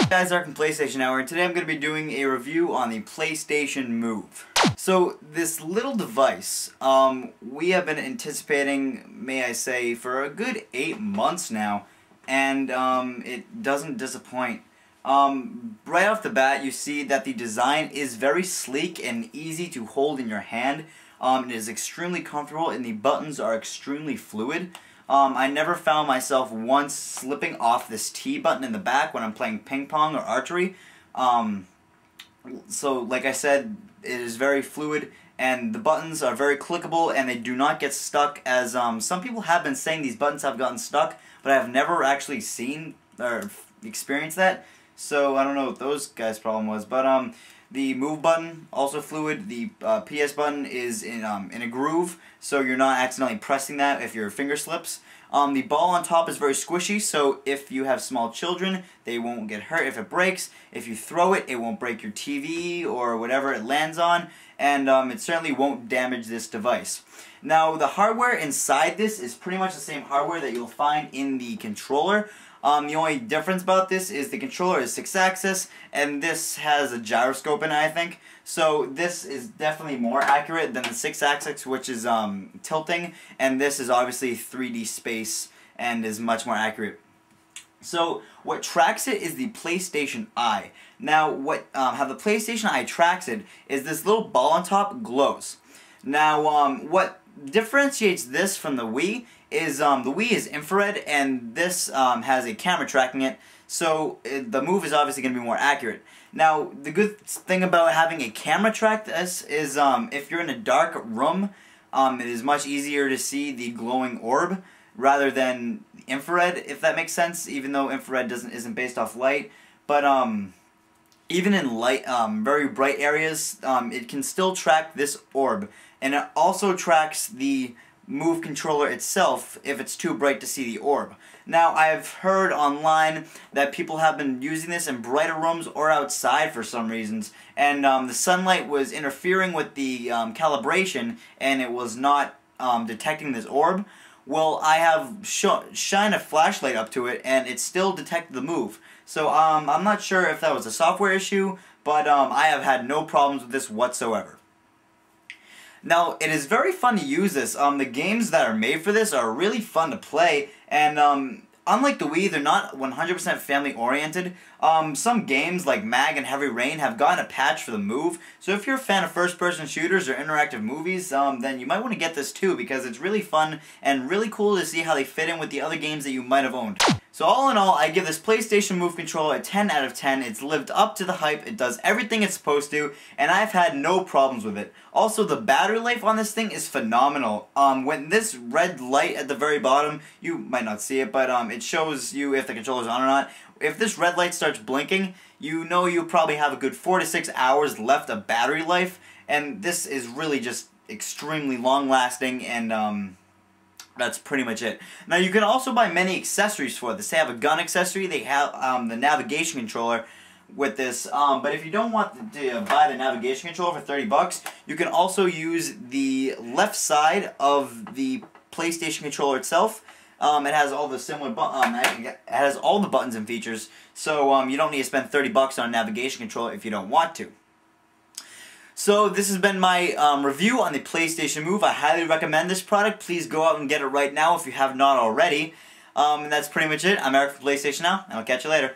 Hey guys, Eric from PlayStation Hour, and today I'm going to be doing a review on the PlayStation Move. So, this little device, we have been anticipating, may I say, for a good 8 months now, and it doesn't disappoint. Right off the bat, you see that the design is very sleek and easy to hold in your hand. It is extremely comfortable, and the buttons are extremely fluid. I never found myself once slipping off this T button in the back when I'm playing ping pong or archery. So, like I said, it is very fluid, and the buttons are very clickable, and they do not get stuck, as some people have been saying these buttons have gotten stuck, but I've never actually seen or experienced that. So I don't know what those guys' problem was, but the move button, also fluid. The PS button is in a groove, so you're not accidentally pressing that if your finger slips. The ball on top is very squishy, so if you have small children, they won't get hurt if it breaks. If you throw it, it won't break your TV or whatever it lands on, and it certainly won't damage this device. Now, the hardware inside this is pretty much the same hardware that you'll find in the controller. The only difference about this is the controller is 6-axis, and this has a gyroscope in it, I think. So this is definitely more accurate than the 6-axis, which is tilting, and this is obviously 3D space and is much more accurate. So what tracks it is the PlayStation Eye. Now, how the PlayStation Eye tracks it is this little ball on top glows. Now, what differentiates this from the Wii is the Wii is infrared, and this has a camera tracking it, so the Move is obviously going to be more accurate. Now, the good thing about having a camera track this is if you're in a dark room, it is much easier to see the glowing orb rather than infrared, if that makes sense, even though infrared isn't based off light. But even in light, very bright areas, it can still track this orb, and it also tracks the Move controller itself if it's too bright to see the orb. Now, I've heard online that people have been using this in brighter rooms or outside for some reasons, and the sunlight was interfering with the calibration, and it was not detecting this orb. Well, I have shined a flashlight up to it, and it still detected the Move. So I'm not sure if that was a software issue, but I have had no problems with this whatsoever. Now, it is very fun to use this. The games that are made for this are really fun to play, and unlike the Wii, they're not 100% family-oriented. Some games like Mag and Heavy Rain have gotten a patch for the Move, so if you're a fan of first-person shooters or interactive movies, then you might want to get this too, because it's really fun and really cool to see how they fit in with the other games that you might have owned. So all in all, I give this PlayStation Move controller a 10 out of 10. It's lived up to the hype, it does everything it's supposed to, and I've had no problems with it. Also, the battery life on this thing is phenomenal. When this red light at the very bottom, you might not see it, but it shows you if the controller's on or not. If this red light starts blinking, you know you probably have a good 4 to 6 hours left of battery life, and this is really just extremely long-lasting, and that's pretty much it. Now, you can also buy many accessories for this. They have a gun accessory, they have the navigation controller with this, but if you don't want to buy the navigation controller for 30 bucks, you can also use the left side of the PlayStation controller itself. It has all the similar it has all the buttons and features, so you don't need to spend 30 bucks on a navigation controller if you don't want to. So this has been my review on the PlayStation Move. I highly recommend this product. Please go out and get it right now if you have not already. And that's pretty much it. I'm Eric from PlayStation Now, and I'll catch you later.